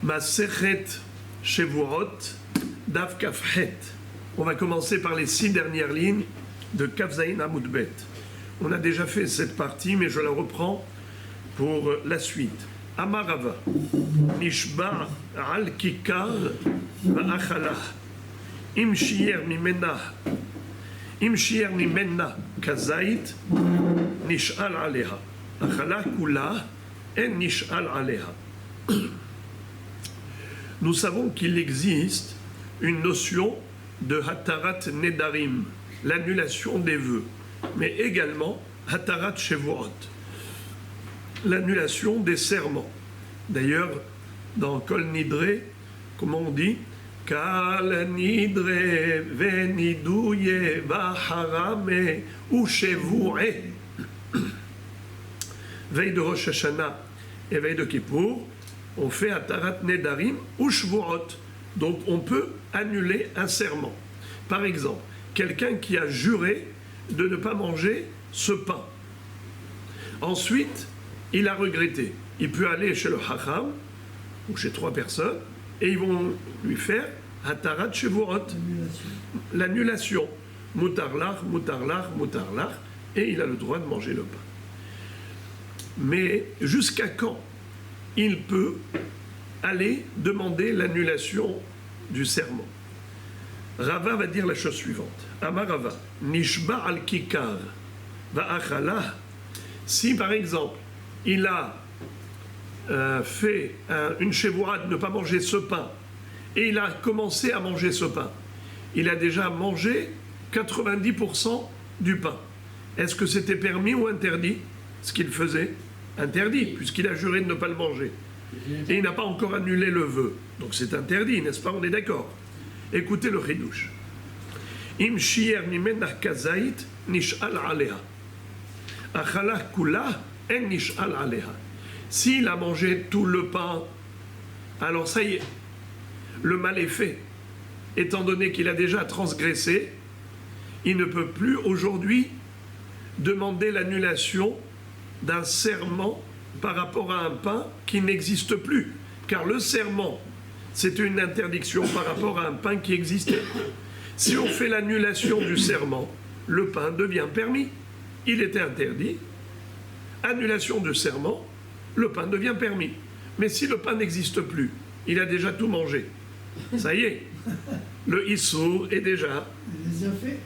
Masechet Shevuot, Daf Kafhet. On va commencer par les 6 dernières lignes de Kaf Zayin Amud Bet. On a déjà fait cette partie, mais je la reprends pour la suite. Amarava, Nishba al Kikar Va'achalah, Im Shier Mimena Kazait, Nish'al Aleha. Achalah Kula, En Nish'al Aleha. Nous savons qu'il existe une notion de Hatarat Nedarim, l'annulation des vœux, mais également Hatarat Shevuot, l'annulation des serments. D'ailleurs, dans Kol Nidre, comment on dit? Kal Nidre venidouye vaharame ou Shevu'e. Veille de Rosh Hashanah et veille de Kippour, on fait Hatarat Nedarim ou Shvuot. Donc on peut annuler un serment. Par exemple, quelqu'un qui a juré de ne pas manger ce pain. Ensuite, il a regretté. Il peut aller chez le Hacham, ou chez 3 personnes, et ils vont lui faire Hatarat Shevuot, l'annulation. Mutarlach, mutarlach, mutarlach, et il a le droit de manger le pain. Mais jusqu'à quand il peut aller demander l'annulation du serment? Rava va dire la chose suivante. Amarava, Nishba al Kikar, Va'achalah. Si par exemple, il a fait une chevoura de ne pas manger ce pain, et il a commencé à manger ce pain, il a déjà mangé 90% du pain. Est-ce que c'était permis ou interdit, ce qu'il faisait? Interdit, puisqu'il a juré de ne pas le manger. Et il n'a pas encore annulé le vœu. Donc c'est interdit, n'est-ce pas? On est d'accord. Écoutez le chidouche. Im shier mimena kazait nish'al aleha. Achalah kula en nish'al aleha. S'il a mangé tout le pain, alors ça y est, le mal est fait. Étant donné qu'il a déjà transgressé, il ne peut plus aujourd'hui demander l'annulation d'un serment par rapport à un pain qui n'existe plus. Car le serment, c'est une interdiction par rapport à un pain qui existait. Si on fait l'annulation du serment, le pain devient permis. Il était interdit. Annulation du serment, le pain devient permis. Mais si le pain n'existe plus, il a déjà tout mangé. Ça y est, le issour est déjà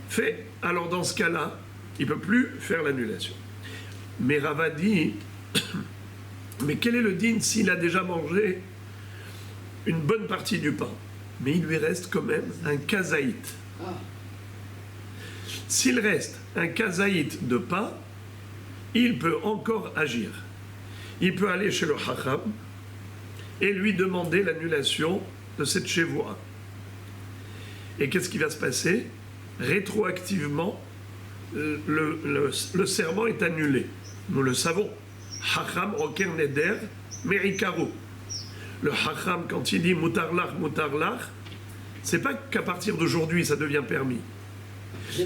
fait. Alors dans ce cas-là, il ne peut plus faire l'annulation. Mais Rava dit, mais quel est le din s'il a déjà mangé une bonne partie du pain? Mais il lui reste quand même un kazaït. S'il reste un kazaït de pain, il peut encore agir. Il peut aller chez le Hacham et lui demander l'annulation de cette chevoua. Et qu'est-ce qui va se passer? Rétroactivement, le serment est annulé. Nous le savons. Hacham Oker Neder Merikaru. Le Hacham, quand il dit mutarlach, mutarlach, c'est pas qu'à partir d'aujourd'hui ça devient permis.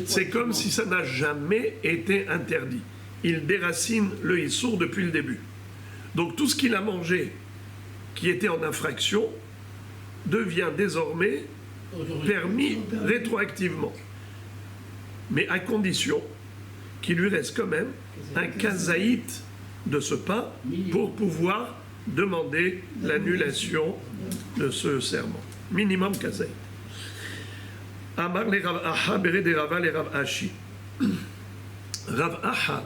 C'est comme si ça n'a jamais été interdit. Il déracine le issour depuis le début. Donc tout ce qu'il a mangé qui était en infraction devient désormais permis rétroactivement. Mais à condition qu'il lui reste quand même un kazaït de ce pain pour pouvoir demander l'annulation de ce serment. Minimum kazaït. Amar le Rav Aha bere de Rava le Rav Ashi. Rav Aha,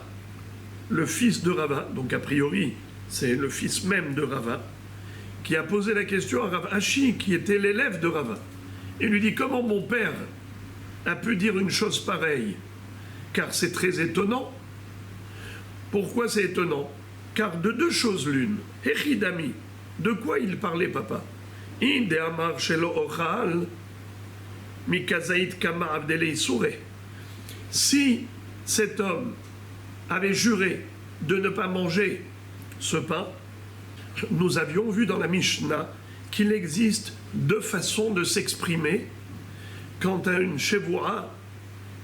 le fils de Rava, donc a priori c'est le fils même de Rava, qui a posé la question à Rav Ashi, qui était l'élève de Rava. Il lui dit, comment mon père a pu dire une chose pareille? Car c'est très étonnant. Pourquoi c'est étonnant? Car de 2 choses l'une. Echidami, de quoi il parlait, papa? Inde amar shelo ochal mikazait kama avdelei soure. Si cet homme avait juré de ne pas manger ce pain, nous avions vu dans la Mishnah qu'il existe 2 façons de s'exprimer quant à une chevoura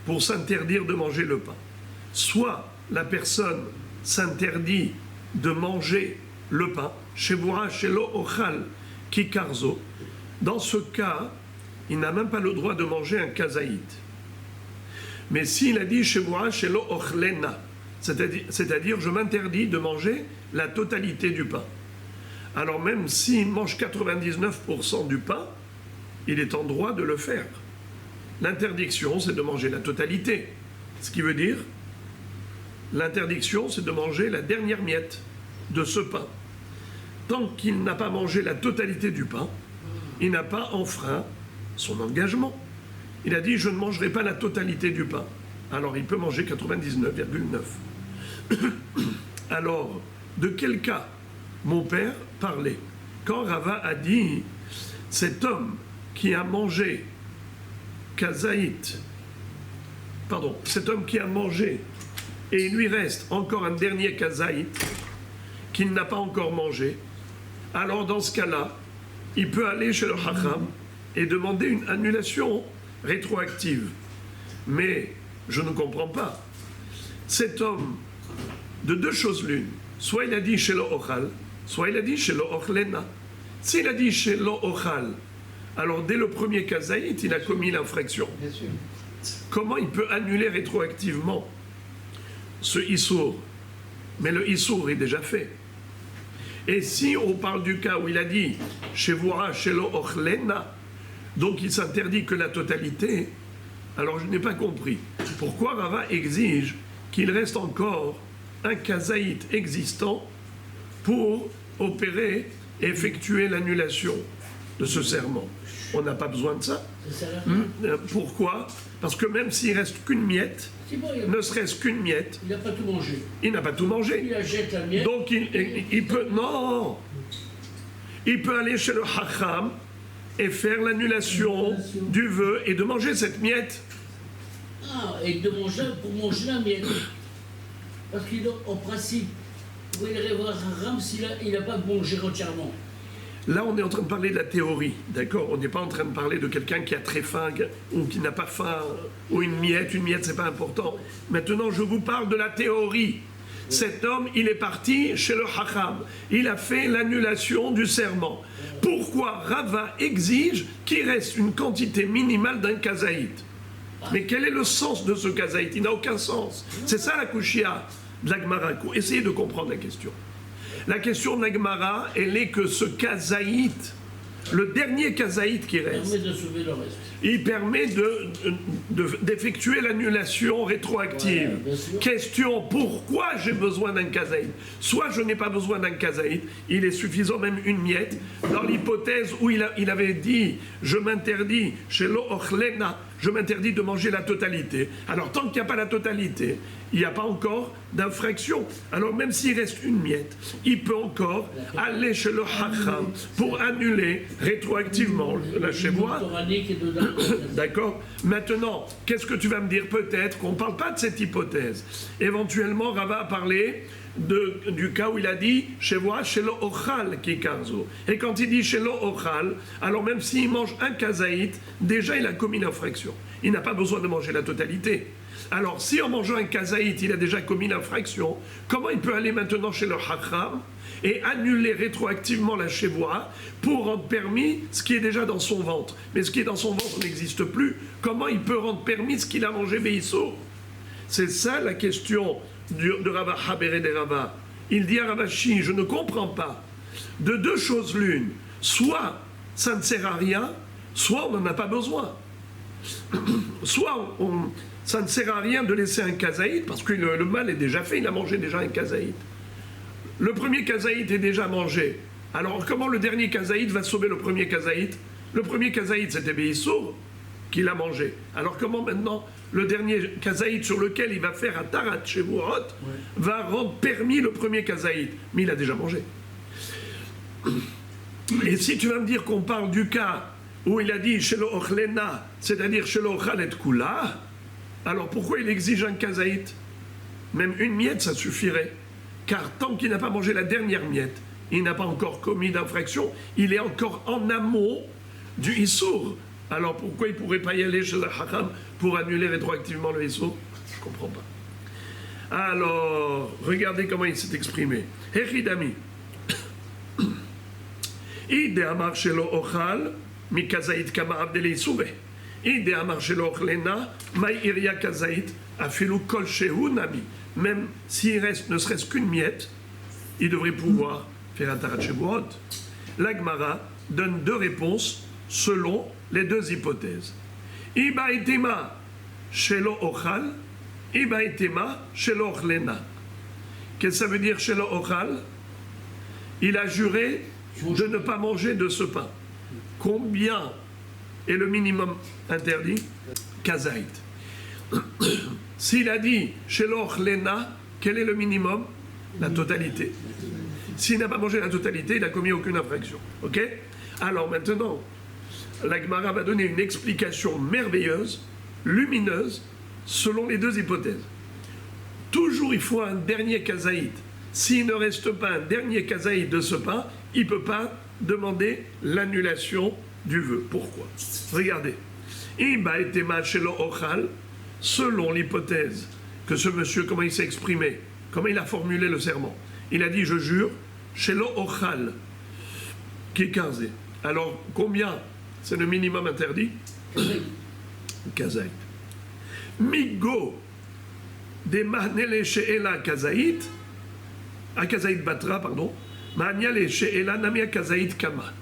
pour s'interdire de manger le pain. Soit la personne s'interdit de manger le pain, Shevoura Shelo Ochal kikarzo. Dans ce cas, il n'a même pas le droit de manger un kazaït. Mais s'il a dit Shevoa shelo ochlena, c'est-à-dire je m'interdis de manger la totalité du pain. Alors même s'il mange 99% du pain, il est en droit de le faire. L'interdiction, c'est de manger la totalité. Ce qui veut dire, l'interdiction, c'est de manger la dernière miette de ce pain. Tant qu'il n'a pas mangé la totalité du pain, il n'a pas enfreint son engagement. Il a dit, je ne mangerai pas la totalité du pain. Alors il peut manger 99,9. Alors, de quel cas mon père parlait? Quand Rava a dit, cet homme qui a mangé cet homme qui a mangé, et il lui reste encore un dernier kazaït qu'il n'a pas encore mangé, alors dans ce cas-là, il peut aller chez le Hacham et demander une annulation rétroactive. Mais je ne comprends pas. Cet homme, de deux choses l'une, soit il a dit chez le Ochal, soit il a dit chez le Ochlena. S'il a dit chez le Ochal, alors dès le premier kazaït, il a commis l'infraction. Comment il peut annuler rétroactivement ce Issour? Mais le Issour est déjà fait. Et si on parle du cas où il a dit Shevoa shelo ochlena, donc il s'interdit que la totalité, alors je n'ai pas compris. Pourquoi Rava exige qu'il reste encore un kazaït existant pour opérer et effectuer l'annulation de ce serment? On n'a pas besoin de ça. Pourquoi? Parce que même s'il reste qu'une miette, ne serait-ce qu'une miette, il n'a pas tout mangé. Il n'a pas tout mangé. Il achète la miette. Donc il peut... Non. Il peut aller chez le Hacham et faire l'annulation du vœu et de manger cette miette. Ah, et de manger, pour manger la miette. Parce qu'en principe, vous irez voir Hacham s'il n'a pas mangé entièrement. Là, on est en train de parler de la théorie, d'accord? On n'est pas en train de parler de quelqu'un qui a très faim ou qui n'a pas faim, ou une miette, c'est pas important. Maintenant, je vous parle de la théorie. Cet homme, il est parti chez le Hacham. Il a fait l'annulation du serment. Pourquoi Rava exige qu'il reste une quantité minimale d'un kazaït? Mais quel est le sens de ce kazaït? Il n'a aucun sens. C'est ça la kushia de la Gemara. Essayez de comprendre la question. La question de la Gemara, elle est que ce kazaït, le dernier kazaït qui reste, permet de sauver le reste. Il permet d'effectuer l'annulation rétroactive. Ouais, question, pourquoi j'ai besoin d'un kazaït? Soit je n'ai pas besoin d'un kazaït, il est suffisant même une miette. Dans l'hypothèse où il avait dit, je m'interdis, chez l'ochlena, je m'interdis de manger la totalité. Alors tant qu'il n'y a pas la totalité, il n'y a pas encore d'infraction. Alors même s'il reste une miette, il peut encore aller chez le Hacham pour annuler rétroactivement la Shevoa. D'accord? Maintenant, qu'est-ce que tu vas me dire? Peut-être qu'on ne parle pas de cette hypothèse. Éventuellement, Rava a parlé du cas où il a dit Shevoa chez le Ochal kikarzo. Et quand il dit chez le Ochal, alors même s'il mange un kazaït, déjà il a commis l'infraction. Il n'a pas besoin de manger la totalité. Alors, si en mangeant un kazaït, il a déjà commis l'infraction, comment il peut aller maintenant chez le Hacham et annuler rétroactivement la Shevoa pour rendre permis ce qui est déjà dans son ventre? Mais ce qui est dans son ventre n'existe plus. Comment il peut rendre permis ce qu'il a mangé Béissot? C'est ça la question de Rava Habere de Rava. Il dit à Ravashi, je ne comprends pas. De deux choses l'une, soit ça ne sert à rien, soit on n'en a pas besoin. Soit ça ne sert à rien de laisser un kazaït, parce que le mal est déjà fait, il a mangé déjà un kazaït. Le premier kazaït est déjà mangé. Alors comment le dernier kazaït va sauver le premier kazaït? Le premier kazaït, c'était Béissour qui l'a mangé. Alors comment maintenant le dernier kazaït sur lequel il va faire un tarat chez Shevuot va rendre permis le premier kazaït? Mais il a déjà mangé. Et si tu vas me dire qu'on parle du cas où il a dit chez le Ochlena, c'est-à-dire chez le Ochalet Kula, alors pourquoi il exige un kazaït? Même une miette, ça suffirait. Car tant qu'il n'a pas mangé la dernière miette, il n'a pas encore commis d'infraction, il est encore en amont du Issour. Alors pourquoi il ne pourrait pas y aller chez le Hacham pour annuler rétroactivement le Issour? Je ne comprends pas. Alors, regardez comment il s'est exprimé. Hechidami. Ide amar shelo ochal, mi kazait kama avdeli souve. Ide amar shelo ochlena, mai iria kazait, afilu kol shehu nabi. Même s'il reste ne serait-ce qu'une miette, il devrait pouvoir faire un tarat shebuot. La Gemara donne deux réponses selon les deux hypothèses. Iba itema shelo ochal, iba itema shelo ochlena. Qu'est-ce que ça veut dire shelo ochal? Il a juré de ne pas manger de ce pain. Combien est le minimum interdit? Kazaït. S'il a dit shelo ochlena, quel est le minimum? La totalité. S'il n'a pas mangé la totalité, il n'a commis aucune infraction. Ok? Alors maintenant, la Gemara va donner une explication merveilleuse, lumineuse, selon les deux hypothèses. Toujours il faut un dernier kazaït. S'il ne reste pas un dernier kazaït de ce pain, il ne peut pas demander l'annulation du vœu. Pourquoi? Regardez. Iba etema shelo ochal, selon l'hypothèse que ce monsieur, comment il s'est exprimé, comment il a formulé le serment. Il a dit, je jure, shelo ochal, kikarze. Alors, combien? C'est le minimum interdit? Kazaït. Migo de mahnele she'ela kazaït, a kazaït batra, pardon, mahnele she'ela namia kazaït kama.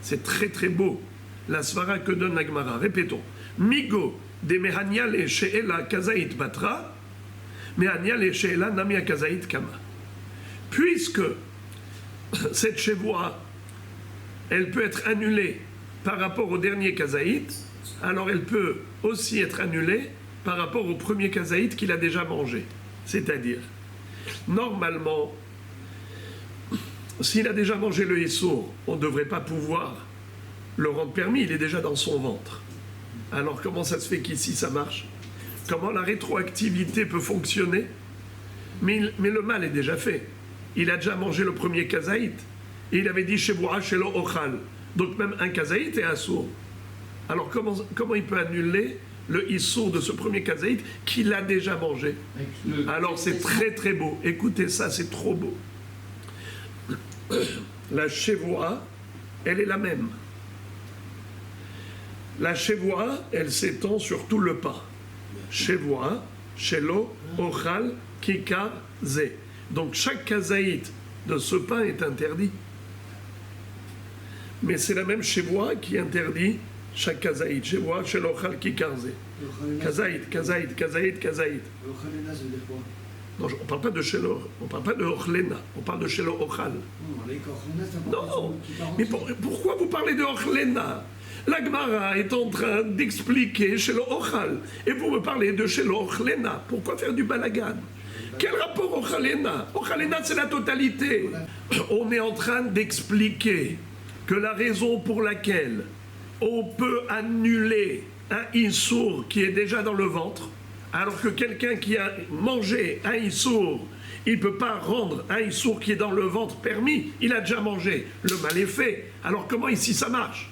C'est très très beau, la svara que donne la Gemara. Répétons. Migo de mehaniale she'ela kazaït batra, mehaniale she'ela namia kazaït kama. Puisque cette chevoie, elle peut être annulée par rapport au dernier kazaït, alors elle peut aussi être annulée par rapport au premier kazaït qu'il a déjà mangé. C'est-à-dire, normalement, s'il a déjà mangé le issour, on ne devrait pas pouvoir le rendre permis, il est déjà dans son ventre. Alors comment ça se fait qu'ici ça marche? Comment la rétroactivité peut fonctionner? Mais le mal est déjà fait. Il a déjà mangé le premier kazaït. Et il avait dit Shevoa Shelo Ochal. Donc même un kazaït est assour. Alors comment il peut annuler le issour de ce premier kazaït qu'il a déjà mangé? Alors c'est très très beau. Écoutez ça, c'est trop beau. La Shevoa, elle est la même. La Shevoa, elle s'étend sur tout le pain. Shevoa, Shelo Ochal, Kikar, Ze. Donc chaque kazaït de ce pain est interdit. Mais c'est la même chevoie qui interdit chaque kazaït. Chevoie, shelochal kikarze. Kazaït, kazaït, kazaït, kazaït. Non, on ne parle pas de shelo, on ne parle pas de ochlena, on parle de shelo ochal. Non, mais pourquoi vous parlez de ochlena? La Gemara est en train d'expliquer shelo ochal. Et vous me parlez de shelo ochlena. Pourquoi faire du balagan? Quel rapport au Khalena? Au Khalena, c'est la totalité. On est en train d'expliquer que la raison pour laquelle on peut annuler un issour qui est déjà dans le ventre, alors que quelqu'un qui a mangé un issour, il ne peut pas rendre un issour qui est dans le ventre permis, il a déjà mangé. Le mal est fait. Alors comment ici ça marche?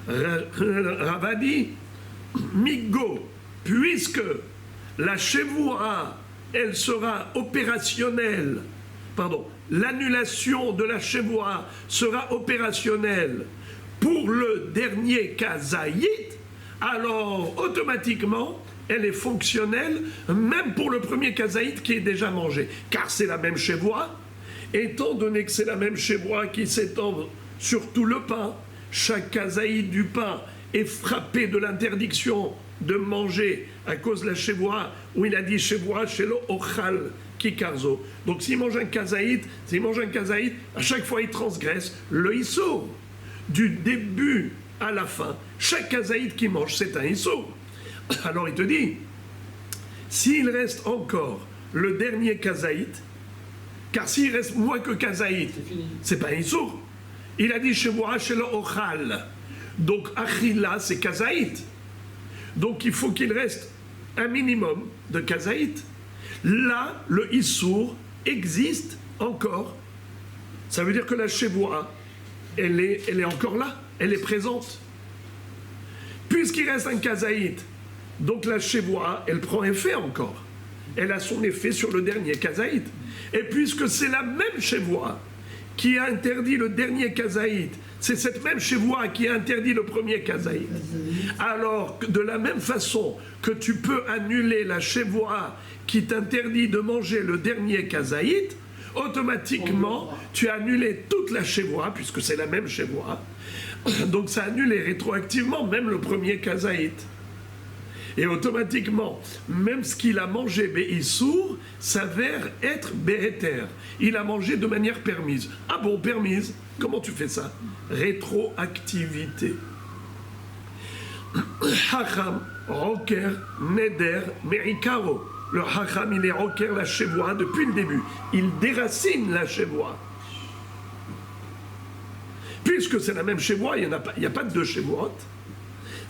Ravadi, Migo, puisque la chevoura, elle sera opérationnelle, l'annulation de la chevoua sera opérationnelle pour le dernier kazaït, alors automatiquement elle est fonctionnelle même pour le premier kazaït qui est déjà mangé, car c'est la même chevoua. Étant donné que c'est la même chevoua qui s'étend sur tout le pain, chaque kazaït du pain est frappé de l'interdiction de manger à cause de la chevoua, où il a dit chevoua shelo ochal kikarzo. Donc s'il mange un kazaït, à chaque fois il transgresse le issour. Du début à la fin, chaque kazaït qu'il mange, c'est un issour. Alors il te dit, s'il reste encore le dernier kazaït, car s'il reste moins que kazaït, c'est pas un issour. Il a dit chevoua shelo ochal. Donc achila, c'est kazaït. Donc il faut qu'il reste un minimum de kazaït. Là, le issour existe encore. Ça veut dire que la chevoua, elle est encore là, elle est présente. Puisqu'il reste un kazaït, donc la chevoua, elle prend effet encore. Elle a son effet sur le dernier kazaït. Et puisque c'est la même chevoua qui a interdit le dernier kazaït, c'est cette même Shevoua qui a interdit le premier kazaït. Alors, de la même façon que tu peux annuler la Shevoua qui t'interdit de manger le dernier kazaït, automatiquement, tu as annulé toute la Shevoua, puisque c'est la même Shevoua. Donc ça a annulé rétroactivement même le premier kazaït. Et automatiquement, même ce qu'il a mangé Béissour s'avère être Béhéter. Il a mangé de manière permise. Ah bon, permise? Comment tu fais ça? Rétroactivité. Hacham, Roker, Neder, Merikaro. Le Hacham, il est Roker la Shevoua depuis le début. Il déracine la Shevoua. Puisque c'est la même Shevoua, il n'y a pas de deux Shevoua.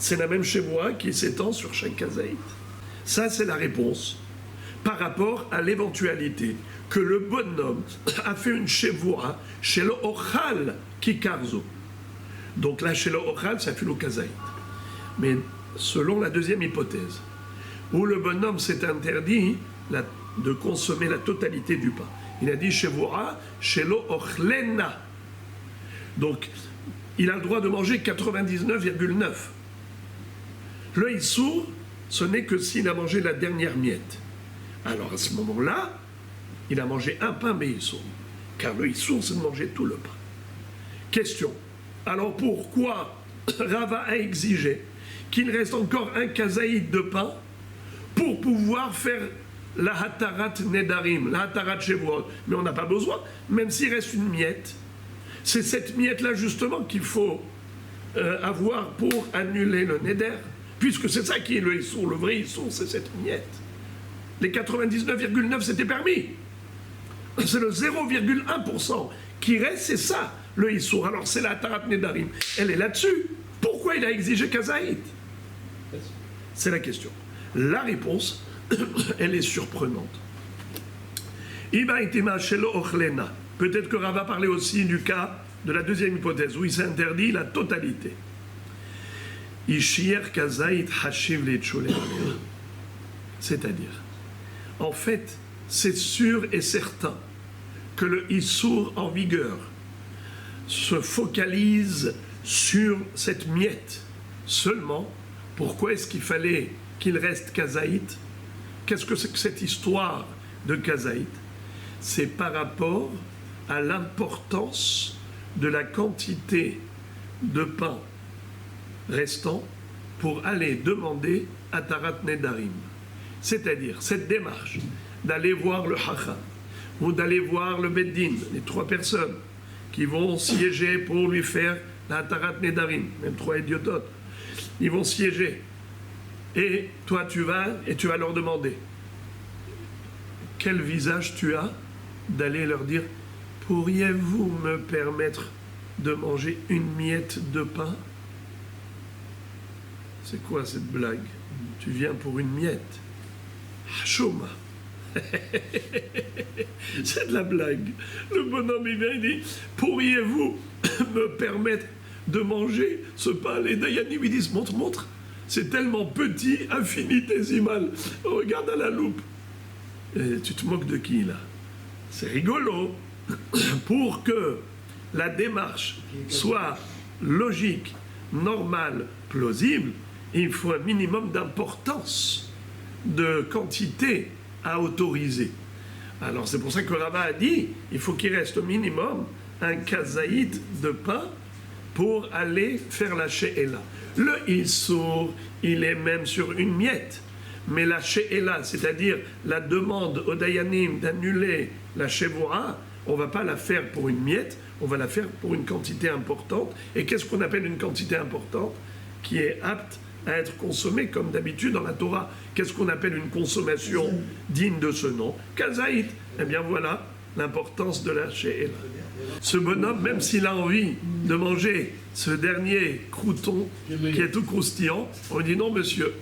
C'est la même Shevoua qui s'étend sur chaque kazaït. Ça, c'est la réponse par rapport à l'éventualité que le bonhomme a fait une Shevoua chez le Ochal Kikarzo. Donc là, chez le Ochal, ça fait le kazaït. Mais selon la deuxième hypothèse, où le bonhomme s'est interdit de consommer la totalité du pain. Il a dit Shevoua chez le Ochlena. Donc, il a le droit de manger 99,9. Le Issour, ce n'est que s'il a mangé la dernière miette. Alors à ce moment-là, il a mangé un pain Issour. Car le Issour, c'est de manger tout le pain. Question. Alors pourquoi Rava a exigé qu'il reste encore un kazaïd de pain pour pouvoir faire la Hatarat Nedarim, la Hatarat Shevuot? Mais on n'a pas besoin, même s'il reste une miette. C'est cette miette-là justement qu'il faut avoir pour annuler le Neder. Puisque c'est ça qui est le Issour, le vrai Issour, c'est cette miette. Les 99,9 c'était permis. C'est le 0,1% qui reste, c'est ça, le Issour. Alors c'est la Tarat Nedarim. Elle est là-dessus. Pourquoi il a exigé Kazaït? C'est la question. La réponse, elle est surprenante. Iba itima shelo ochlena. Peut-être que Rava parlait aussi du cas de la deuxième hypothèse, où il s'interdit la totalité. C'est-à-dire, en fait, c'est sûr et certain que le Issour en vigueur se focalise sur cette miette. Seulement, pourquoi est-ce qu'il fallait qu'il reste kazaït? Qu'est-ce que c'est que cette histoire de kazaït? C'est par rapport à l'importance de la quantité de pain restant pour aller demander à Tarat Nedarim. C'est-à-dire, cette démarche d'aller voir le Hacham ou d'aller voir le Beddin, les trois personnes qui vont siéger pour lui faire la Tarat Nedarim, même trois idiototes, ils vont siéger. Et toi, tu vas leur demander quel visage tu as d'aller leur dire: pourriez-vous me permettre de manger une miette de pain? C'est quoi cette blague? Tu viens pour une miette? Hachoma. C'est de la blague. Le bonhomme, il vient, il dit: pourriez-vous me permettre de manger ce pain? Les Dayanim, ils disent: montre. C'est tellement petit, infinitésimal. Regarde à la loupe. Et tu te moques de qui, là? C'est rigolo. Pour que la démarche soit logique, normale, plausible, il faut un minimum d'importance, de quantité à autoriser. Alors c'est pour ça que Rava a dit, il faut qu'il reste au minimum un kazaït de pain pour aller faire la she'ela. Le Issour, il est même sur une miette. Mais la she'ela, c'est-à-dire la demande au Dayanim d'annuler la shevoua, on ne va pas la faire pour une miette, on va la faire pour une quantité importante. Et qu'est-ce qu'on appelle une quantité importante qui est apte à être consommée comme d'habitude dans la Torah? Qu'est-ce qu'on appelle une consommation digne de ce nom? Kazaït. Eh bien voilà l'importance de la she'ela. Ce bonhomme, même s'il a envie de manger ce dernier crouton qui est tout croustillant, on dit: non monsieur,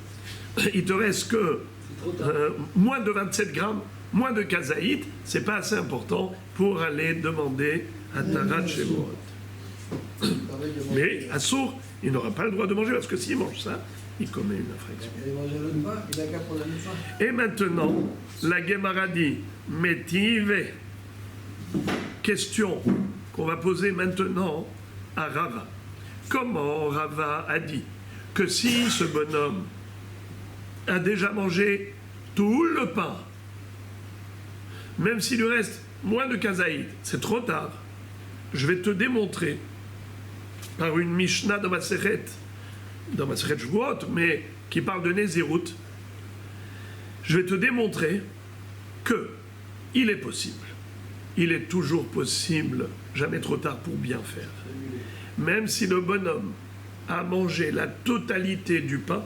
il te reste que moins de 27 grammes, moins de kazaït, c'est pas assez important pour aller demander à Tarat Shevuot. Mais à sourd, il n'aura pas le droit de manger, parce que s'il mange ça, il commet une infraction. Et maintenant, la Gemara dit: Métive. Question qu'on va poser maintenant à Rava. Comment Rava a dit que si ce bonhomme a déjà mangé tout le pain, même s'il lui reste moins de kazaïd, c'est trop tard, je vais te démontrer par une Mishnah dans ma Sechet Shvuot, mais qui parle de Nézirut, je vais te démontrer que il est possible, il est toujours possible, jamais trop tard pour bien faire. Même si le bonhomme a mangé la totalité du pain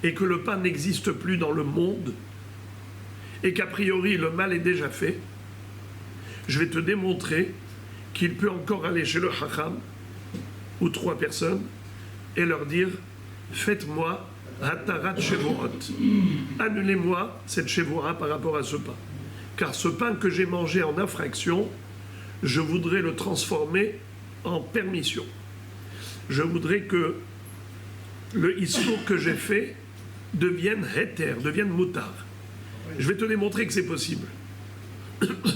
et que le pain n'existe plus dans le monde et qu'a priori le mal est déjà fait, je vais te démontrer qu'il peut encore aller chez le Chacham ou 3 personnes et leur dire « Faites-moi Hatarat Shevuot. Annulez-moi cette Shevuah par rapport à ce pain. Car ce pain que j'ai mangé en infraction, je voudrais le transformer en permission. Je voudrais que le issour que j'ai fait devienne héter, devienne moutard. Je vais te démontrer que c'est possible.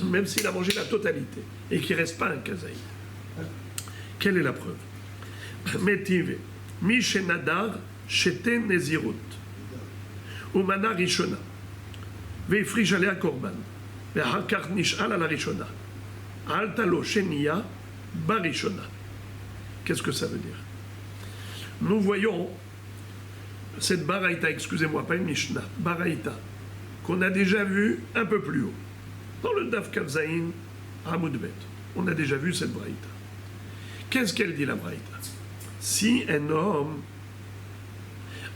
Même s'il a mangé la totalité et qu'il ne reste pas un kazaï. Quelle est la preuve? Metive, mi shenadar sheten nezirut, umana rishona, veifrish alea korban, ve'hakar nish'al ala rishona, altalo shenia barishona. Qu'est-ce que ça veut dire? Nous voyons cette baraïta, excusez-moi, pas une Mishnah, baraïta, qu'on a déjà vu un peu plus haut. Dans le Daf Kavzaïn, à Moudbet, on a déjà vu cette braïta. Qu'est-ce qu'elle dit, la braïta? Si un homme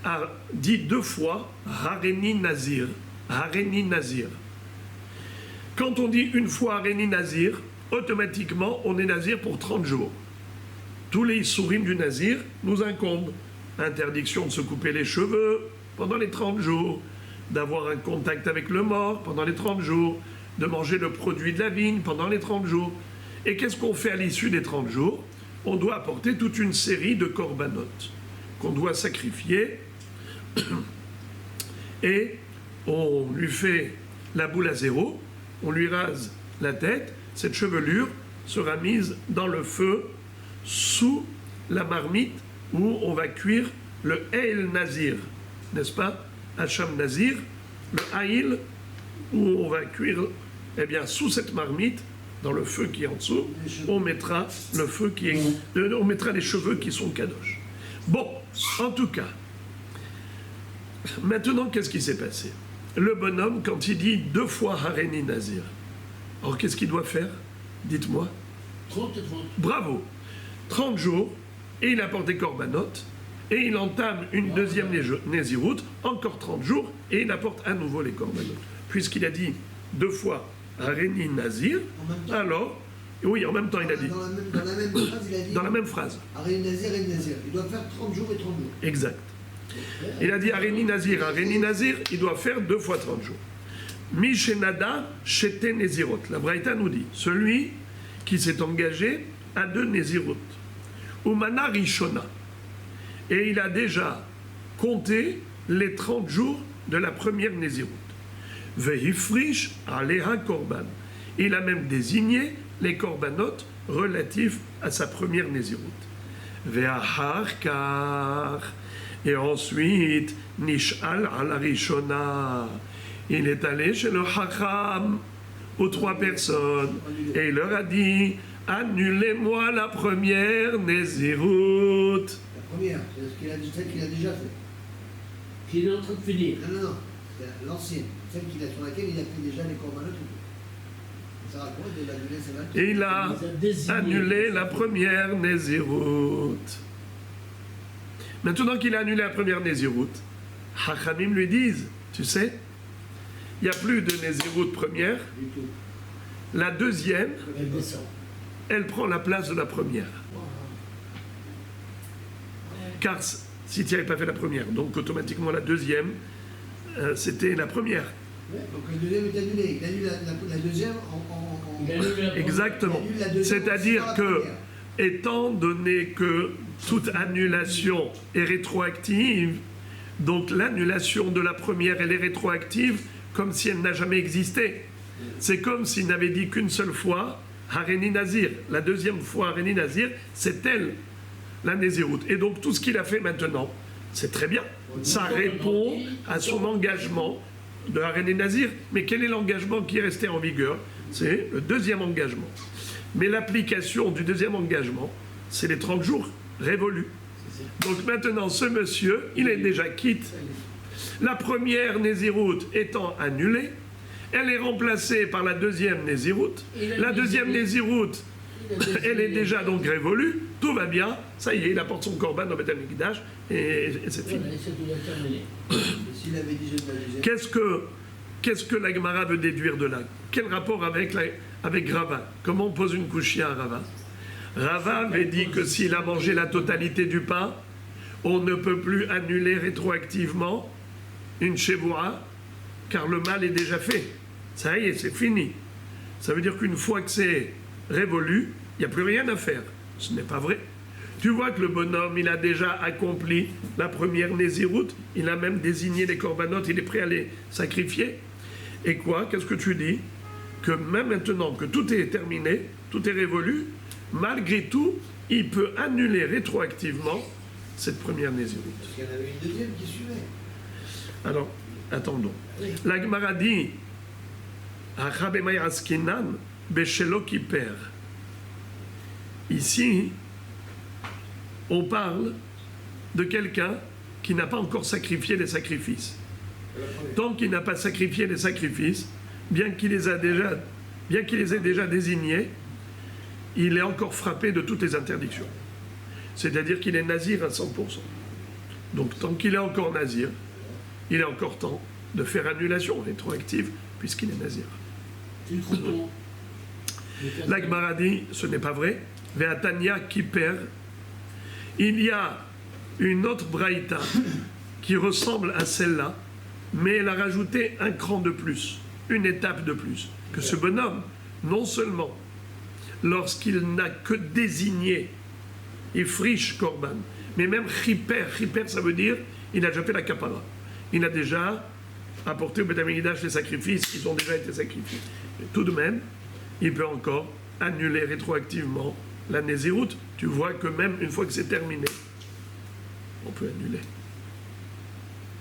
a dit 2 fois Hareni Nazir, quand on dit une fois Hareni Nazir, automatiquement on est Nazir pour 30 jours. Tous les issourim du Nazir nous incombent. Interdiction de se couper les cheveux pendant les 30 jours, d'avoir un contact avec le mort pendant les 30 jours, de manger le produit de la vigne pendant les 30 jours. Et qu'est-ce qu'on fait à l'issue des 30 jours? On doit apporter toute une série de korbanot qu'on doit sacrifier et on lui fait la boule à zéro, on lui rase la tête, cette chevelure sera mise dans le feu sous la marmite où on va cuire le Eil Nazir, n'est-ce pas? Hacham Nazir, le Haïl, où on va cuire, eh bien, sous cette marmite, dans le feu qui est en dessous, on mettra le feu qui est, on mettra les cheveux qui sont kadosh. Bon, en tout cas, maintenant, qu'est-ce qui s'est passé? Le bonhomme, quand il dit 2 fois Hareni Nazir, alors qu'est-ce qu'il doit faire? Dites-moi. 30 et 30. Bravo. 30 jours, et il apporte des korbanot, et il entame une deuxième Nézirut, encore 30 jours, et il apporte à nouveau les korbanot. Puisqu'il a dit 2 fois Hareni Nazir, alors, oui, en même temps il a dit. Dans la même phrase, il a dit. Dans la même phrase. Hareni Nazir et Nazir. Il doit faire 30 jours et 30 jours. Exact. Il a dit Hareni Nazir, il doit faire 2 fois 30 jours. Mishenada Shete Nezirot. La Braïta nous dit, celui qui s'est engagé à 2 Nezirot. Umana Rishona. Et il a déjà compté les 30 jours de la première Nézirut. Vehifrish aleha korban. Il a même désigné les korbanot relatifs à sa première Nézirut. Ve'ahar kar. Et ensuite, nish'al ala rishona. Il est allé chez le Chacham aux 3 personnes et il leur a dit: annulez-moi la première Nézirut. La première, c'est celle qu'il a déjà fait. Qu'il est en train de finir. Non. C'est l'ancienne. Celle sur laquelle il a fait déjà les korbanot. Ça raconte de l'annuler, c'est vrai. Et il a annulé la première Nézirut. Maintenant qu'il a annulé la première Nézirut, Hachamim lui disent, tu sais, il n'y a plus de Nézirut première, Du tout. la deuxième, Elle descend. elle prend la place de la première. Car si tu n'avais pas fait la première, donc automatiquement la deuxième, c'était la première. Donc le deuxième est annulé. Il annule la deuxième Il annule la première. Exactement. Il annule la deuxième C'est-à-dire aussi que, dans la première. étant donné que toute annulation est rétroactive, donc l'annulation de la première, elle est rétroactive comme si elle n'a jamais existé. C'est comme s'il n'avait dit qu'une seule fois Haréni Nazir. La deuxième fois Haréni Nazir, c'est elle, la Néziroute. Et donc tout ce qu'il a fait maintenant, c'est très bien. Ça répond à son engagement de Haréni Nazir. Mais quel est l'engagement qui est resté en vigueur? C'est le deuxième engagement. Mais l'application du deuxième engagement, c'est les 30 jours révolus. Donc maintenant, ce monsieur, il est déjà quitte. La première Néziroute étant annulée, elle est remplacée par la deuxième Néziroute. La deuxième Néziroute, elle est déjà donc révolue. Tout va bien. Ça y est, il apporte son corban au Beth Amikdash et c'est fini. S'il avait dit je ne pas Qu'est-ce que la Gemara veut déduire de là? Quel rapport avec Rava? Comment on pose une couchia à Rava? Rava avait dit que s'il a mangé la totalité du pain, on ne peut plus annuler rétroactivement une chevoura, car le mal est déjà fait. Ça y est, c'est fini. Ça veut dire qu'une fois que c'est révolu, il n'y a plus rien à faire. Ce n'est pas vrai. Tu vois que le bonhomme, il a déjà accompli la première Néziroute, il a même désigné les corbanotes, il est prêt à les sacrifier. Et quoi? Qu'est-ce que tu dis? Que même maintenant que tout est terminé, tout est révolu, malgré tout, il peut annuler rétroactivement cette première Néziroute. Parce qu'il y en avait une deuxième qui suivait. Alors, attendons. La Gemara dit Achabemay askinan beshelo kiper. Ici, on parle de quelqu'un qui n'a pas encore sacrifié les sacrifices. Tant qu'il n'a pas sacrifié les sacrifices, bien qu'il les ait déjà désignés, il est encore frappé de toutes les interdictions. C'est-à-dire qu'il est nazir à 100%. Donc tant qu'il est encore nazir, il est encore temps de faire annulation rétroactive puisqu'il est nazir. La Gemara dit, ce n'est pas vrai. Ve'atania kiper. Il y a une autre braïta qui ressemble à celle-là, mais elle a rajouté un cran de plus, une étape de plus. Que ce bonhomme, non seulement lorsqu'il n'a que désigné, il friche korban, mais même chiper, ça veut dire, il a déjà fait la kapara. Il a déjà apporté au Beth Amikdash les sacrifices, ils ont déjà été sacrifiés. Et tout de même, il peut encore annuler rétroactivement la Néziroute. Tu vois que même une fois que c'est terminé, on peut annuler.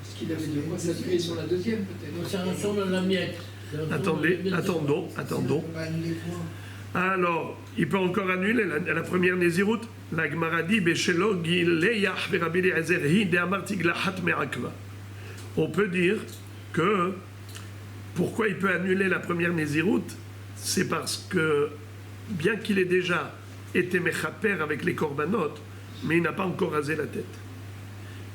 Est-ce qu'il avait de quoi s'appuyer sur la deuxième, peut-être? Ça ressemble à la miette. Attendons. On va annuler quoi? Alors, il peut encore annuler la première Néziroute. La Gemara dit, Beshelo gileyach v'Rabbi Eliezer hi de'amar tiglahat me'akva. On peut dire que pourquoi il peut annuler la première Néziroute, c'est parce que bien qu'il ait déjà été mechaper avec les korbanot, mais il n'a pas encore rasé la tête.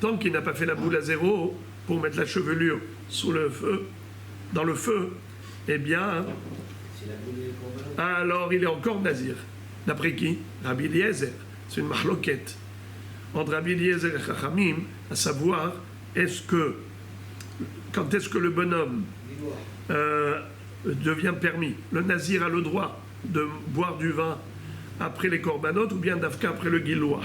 Tant qu'il n'a pas fait la boule à zéro pour mettre la chevelure sous le feu, dans le feu, eh bien, alors il est encore nazir. D'après qui? Rabbi Eliezer. C'est une mahloquette entre Rabbi Eliezer et Chachamim, à savoir, quand est-ce que le bonhomme devient permis? Le nazir a le droit de boire du vin après les korbanot ou bien d'afka après le gilouah.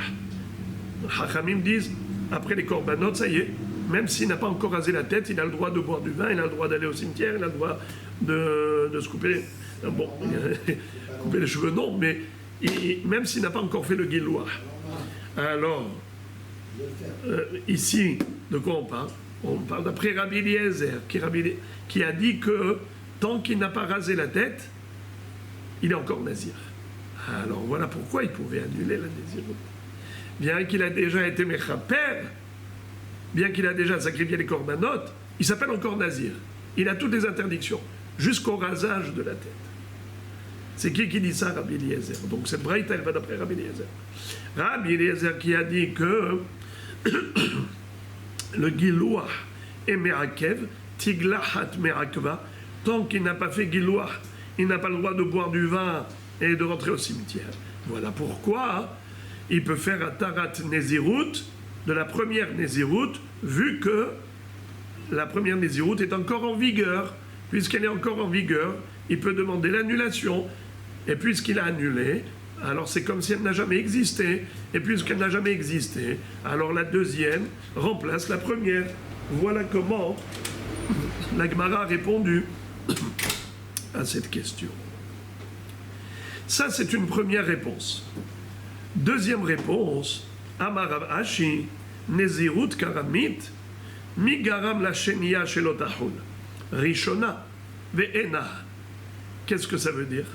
Chachamim disent, après les korbanot, ça y est, même s'il n'a pas encore rasé la tête, il a le droit de boire du vin, il a le droit d'aller au cimetière, il a le droit de se couper, couper les cheveux, non, mais même s'il n'a pas encore fait le gilouah. Alors, ici, de quoi on parle? On parle d'après Rabbi Eliezer, qui a dit que tant qu'il n'a pas rasé la tête, il est encore nazir. Alors voilà pourquoi il pouvait annuler la Néziroute. Bien qu'il a déjà été mechaper, bien qu'il a déjà sacrifié les korbanot, il s'appelle encore nazir. Il a toutes les interdictions, jusqu'au rasage de la tête. C'est qui dit ça? Rabbi Eliezer. Donc cette braïta, elle va d'après Rabbi Eliezer. Rabbi Eliezer qui a dit que le gilouah est me'akev, tiglahat me'akva, tant qu'il n'a pas fait gilouah, il n'a pas le droit de boire du vin et de rentrer au cimetière. Voilà pourquoi il peut faire un tarat Néziroute de la première Néziroute, vu que la première Néziroute est encore en vigueur. Puisqu'elle est encore en vigueur, il peut demander l'annulation. Et puisqu'il a annulé, alors c'est comme si elle n'a jamais existé. Et puisqu'elle n'a jamais existé, alors la deuxième remplace la première. Voilà comment la Gemara a répondu à cette question. Ça, c'est une première réponse. Deuxième réponse, Amar Rav Ashi, Nezirut Karamit, Mi Garam la Shenia Shelotahul, Rishona, Ve'ena. Qu'est-ce que ça veut dire?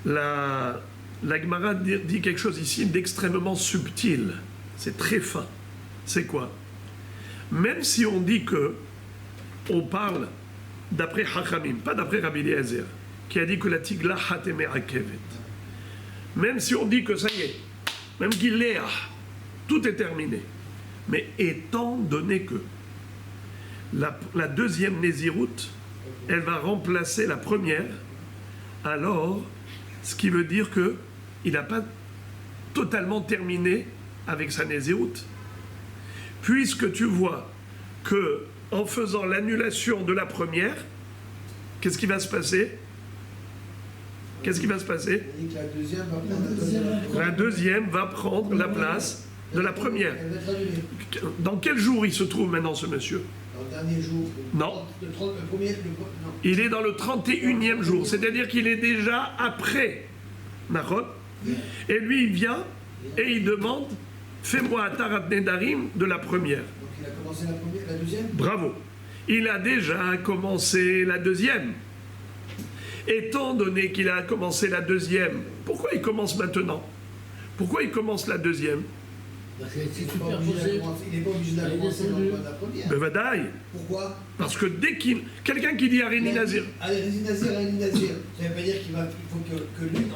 La Gemara dit quelque chose ici d'extrêmement subtil. C'est très fin. C'est quoi? Même si on dit que on parle d'après Hachamim, pas d'après Rabbi Eliezer, qui a dit que la tigla hateme akevet. Même si on dit que ça y est, même qu'il est, tout est terminé. Mais étant donné que la deuxième Nézirut, elle va remplacer la première, alors, ce qui veut dire qu'il n'a pas totalement terminé avec sa Nézirut. Puisque tu vois que en faisant l'annulation de la première, qu'est-ce qui va se passer? Qu'est-ce qui va se passer? La deuxième va prendre la place de la première. Dans quel jour il se trouve maintenant, ce monsieur? Dans le dernier jour. Non. Le premier, non. Il est dans le 31e jour, c'est-à-dire qu'il est déjà après Nahon. Et lui, il vient et il demande « Fais-moi Atarat Nedarim de la première ». Donc il a commencé la deuxième? Bravo. Il a déjà commencé la deuxième. Étant donné qu'il a commencé la deuxième, pourquoi il commence maintenant? Pourquoi il commence la deuxième? Parce que c'est Il n'est pas obligé de la commencer dans le la première. Bevadaï. Pourquoi? Parce que dès qu'il... Quelqu'un qui dit Aréni Nazir... Aréni Nazir, ça ne veut pas dire qu'il faut que l'une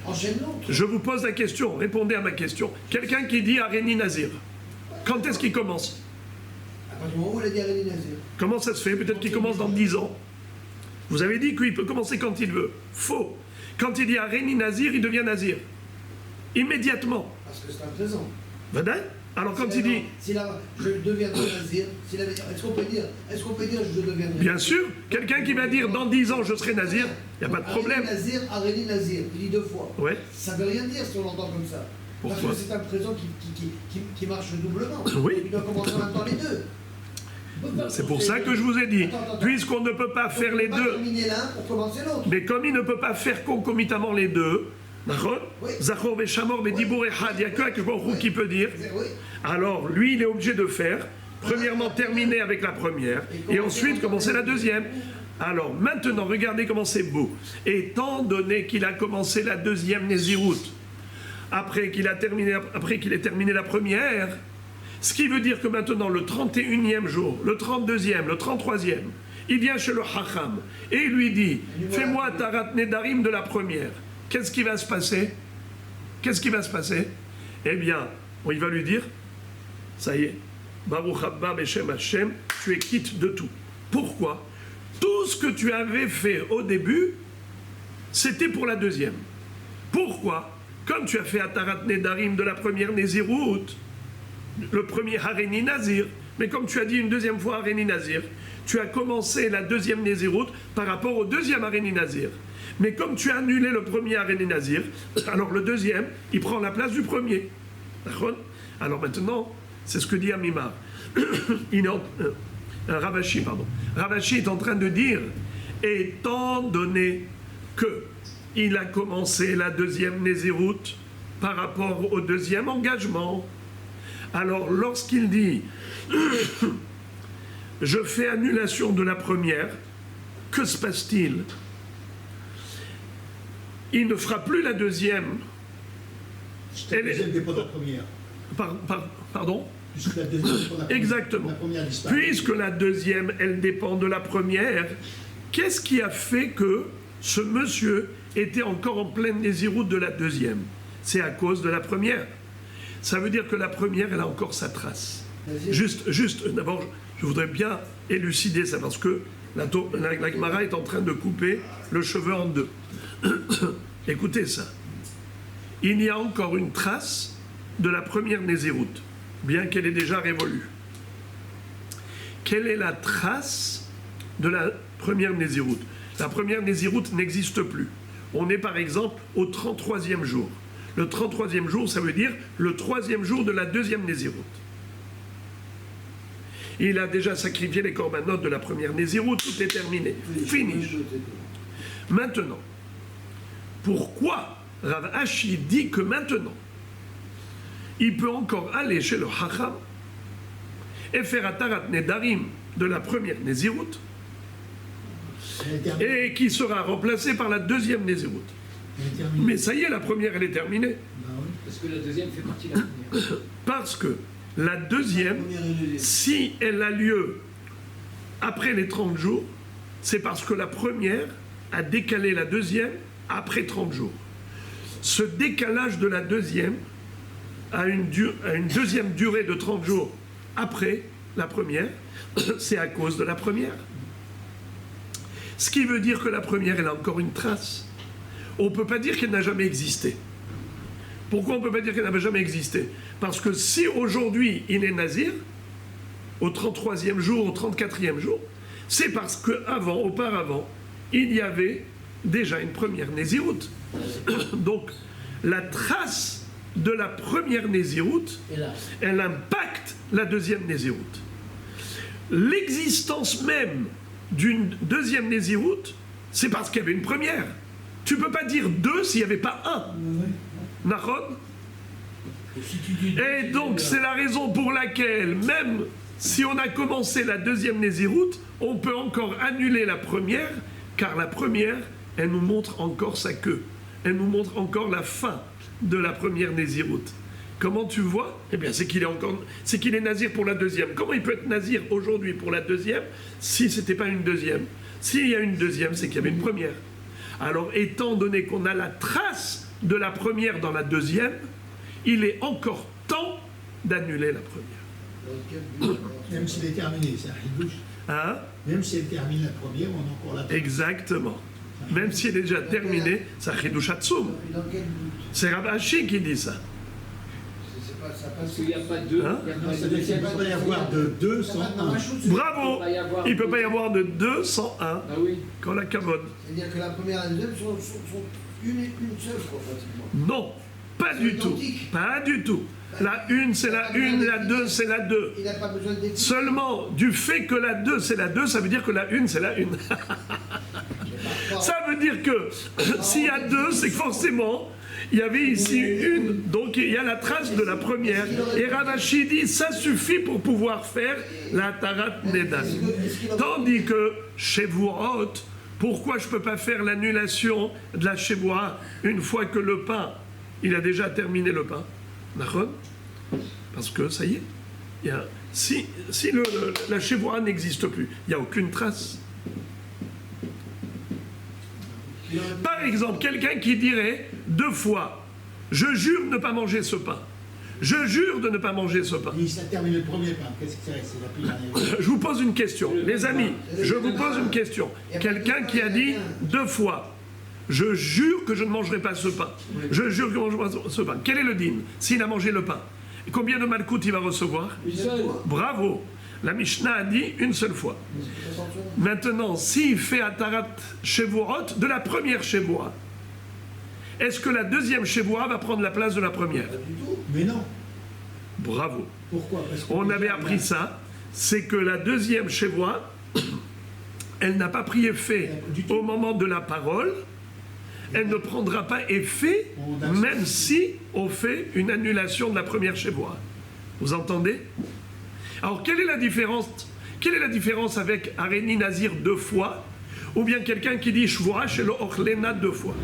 enchaîne l'autre. Je vous pose la question, répondez à ma question. Quelqu'un qui dit Aréni Nazir, quand est-ce qu'il commence? À partir du moment où il a dit Aréni Nazir. Comment ça se fait? Peut-être qu'il commence dans 10 ans. Vous avez dit qu'il peut commencer quand il veut. Faux. Quand il dit Aréni Nazir, il devient Nazir. Immédiatement. Parce que c'est un présent. Badaï. Alors quand il dit... Si là, je deviendrai Nazir, est-ce qu'on peut dire je deviendrai? Bien sûr, quelqu'un qui va dire dans 10 ans je serai Nazir, il n'y a pas de problème. Aréni Nazir, il dit deux fois. Ouais. Ça ne veut rien dire si on l'entend comme ça. Pourquoi? Parce que c'est un présent qui marche doublement. Oui. Il doit commencer en même temps les deux. C'est pour ça que je vous ai dit, puisqu'on ne peut pas faire les On peut deux, terminer l'un pour commencer l'autre. mais comme il ne peut pas faire concomitamment les deux, Zachor Veshamor Bedibur Echad, il n'y a que Akbor qui peut dire, Oui. alors lui il est obligé de faire, premièrement terminer avec la première, et ensuite commencer la deuxième. Alors maintenant, regardez comment c'est beau. Étant donné qu'il a commencé la deuxième Nézirut, après qu'il ait terminé la première, ce qui veut dire que maintenant, le 31e jour, le 32e, le 33e, il vient chez le Hacham et il lui dit « Fais-moi Tarat Nedarim de la première ». Qu'est-ce qui va se passer? Qu'est-ce qui va se passer? Eh bien, il va lui dire « Ça y est, Baruch Abba Beshem Hashem, tu es quitte de tout ». Pourquoi? Tout ce que tu avais fait au début, c'était pour la deuxième. Pourquoi? Comme tu as fait Atarat Nedarim de la première Nézirut, le premier Haréni Nazir, mais comme tu as dit une deuxième fois Haréni Nazir, tu as commencé la deuxième Nézirut par rapport au deuxième Haréni Nazir. Mais comme tu as annulé le premier Haréni Nazir, alors le deuxième, il prend la place du premier. Alors maintenant, c'est ce que dit Amimar. Ravashi, pardon. Ravashi est en train de dire, étant donné que il a commencé la deuxième Nézirut par rapport au deuxième engagement, alors lorsqu'il dit je fais annulation de la première, que se passe-t-il? Il ne fera plus la deuxième. La deuxième dépend de la première. Pardon? Puisque la deuxième dépend de la première. Exactement. La première disparaît. Puisque la deuxième, elle dépend de la première, qu'est-ce qui a fait que ce monsieur était encore en pleine Nézirut de la deuxième? C'est à cause de la première. Ça veut dire que la première, elle a encore sa trace. Juste d'abord, je voudrais bien élucider ça, parce que la Gemara est en train de couper le cheveu en deux. Écoutez ça. Il y a encore une trace de la première Nézirut, bien qu'elle ait déjà révolue. Quelle est la trace de la première Nézirut? La première Nézirut n'existe plus. On est par exemple au 33e jour. Le 33e jour, ça veut dire le 3e jour de la deuxième Nézirut. Il a déjà sacrifié les corbanotes de la première Nézirut, tout est terminé. Fini. Maintenant, pourquoi Rav Ashi dit que maintenant, il peut encore aller chez le Hacham et faire Atarat Nedarim de la première Nézirut et qui sera remplacé par la deuxième Nézirut. Mais ça y est, la première, elle est terminée. Parce que la deuxième fait partie de la première. Parce que la deuxième, si elle a lieu après les 30 jours, c'est parce que la première a décalé la deuxième après 30 jours. Ce décalage de la deuxième a une deuxième durée de 30 jours après la première, c'est à cause de la première. Ce qui veut dire que la première, elle a encore une trace. On ne peut pas dire qu'elle n'a jamais existé. Pourquoi on ne peut pas dire qu'elle n'a jamais existé? Parce que si aujourd'hui il est nazir, au 33e jour, au 34e jour, c'est parce qu'avant, auparavant, il y avait déjà une première Nézirut. Donc, la trace de la première Nézirut, elle impacte la deuxième Nézirut. L'existence même d'une deuxième Nézirut, c'est parce qu'il y avait une première. Tu ne peux pas dire deux s'il n'y avait pas un. Nahon? Et donc, c'est la raison pour laquelle, même si on a commencé la deuxième Nézirut, on peut encore annuler la première, car la première, elle nous montre encore sa queue. Elle nous montre encore la fin de la première Nézirut. Comment tu vois? Eh bien, c'est qu'il est nazir pour la deuxième. Comment il peut être nazir aujourd'hui pour la deuxième si ce n'était pas une deuxième? S'il y a une deuxième, c'est qu'il y avait une première. Alors, étant donné qu'on a la trace de la première dans la deuxième, il est encore temps d'annuler la première. Même s'il est terminé, c'est un ridouche. Hein? Même si elle termine la première, on a encore la première. Exactement. Même si elle est déjà terminée, c'est un ridouche atsoum. C'est Rav Ashi qui dit ça. Parce qu'il n'y a pas deux. Hein? Ça veut dire qu'il ne peut pas y avoir de 2 sans 1. Bravo! Il ne peut pas y avoir de 2 sans 1. Ah oui. Quand la cavode. C'est-à-dire que la première et la deuxième sont une seule, quoi, pratiquement. Non, pas du tout. Identiques. Pas du tout. La une, c'est la une, la deux, c'est la deux. Il n'a pas besoin d'études. Seulement, du fait que la 2, c'est la 2, ça veut dire que la 1, c'est la 1. Ça veut dire que s'il y a 2, c'est que forcément, il y avait ici une. Donc, il y a la trace de la première. Et Rav Ashi dit, ça suffit pour pouvoir faire la Tarat Nedan. Tandis que Shevuot, pourquoi je ne peux pas faire l'annulation de la Shevuah une fois que le pain, il a déjà terminé le pain? D'accord? Parce que ça y est, si la Shevuah n'existe plus, il n'y a aucune trace. Par exemple, quelqu'un qui dirait 2 fois, je jure de ne pas manger ce pain. Je jure de ne pas manger ce pain. Et ça termine le premier pain. Qu'est-ce que c'est? C'est la première. Je vous pose une question. Les amis, je vous pose une question. Quelqu'un qui a dit 2 fois, je jure que je ne mangerai pas ce pain. Je jure que je ne mangerai pas ce pain. Quel est le din s'il a mangé le pain? Et combien de malkout il va recevoir? Une seule. Bravo. La Mishnah a dit une seule fois. Maintenant, s'il fait Atarat Shevuot de la première Shevuah, est-ce que la deuxième Shevuah va prendre la place de la première? Mais non. Bravo. Pourquoi? Parce que On avait appris ça, c'est que la deuxième Shevuah, elle n'a pas pris effet au moment de la parole, elle ne prendra pas effet même si on fait une annulation de la première Shevuah. Vous entendez? Alors, quelle est la différence? Quelle est la différence avec Areni Nazir 2 fois ou bien quelqu'un qui dit Shvuah chez le Ochlena 2 fois?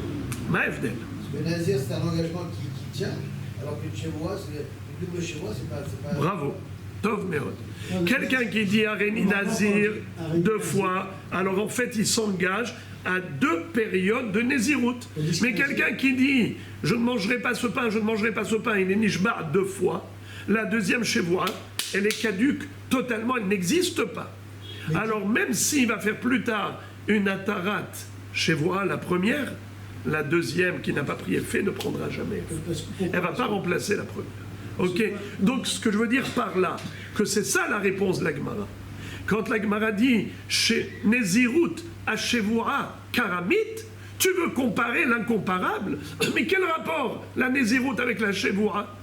Maëvdel. Parce que Nazir, c'est un engagement qui tient, alors que chez moi, le double chez moi, c'est pas. Bravo. Tov Meod. Quelqu'un qui dit Areni Nazir 2 fois, alors en fait, il s'engage à 2 périodes de Nézirut. Mais quelqu'un qui dit je ne mangerai pas ce pain, je ne mangerai pas ce pain, il est Nishba 2 fois, la deuxième Shevuah, elle est caduque totalement, elle n'existe pas. Alors même s'il va faire plus tard une Atarat Shevuah, la première, la deuxième qui n'a pas pris effet ne prendra jamais effet. Elle ne va pas remplacer la première. Ok? Donc ce que je veux dire par là, que c'est ça la réponse de la Gemara. Quand la Gemara dit chez Nézirut à Shevuah Karamit, tu veux comparer l'incomparable? Mais quel rapport la Nézirut avec la Shevuah?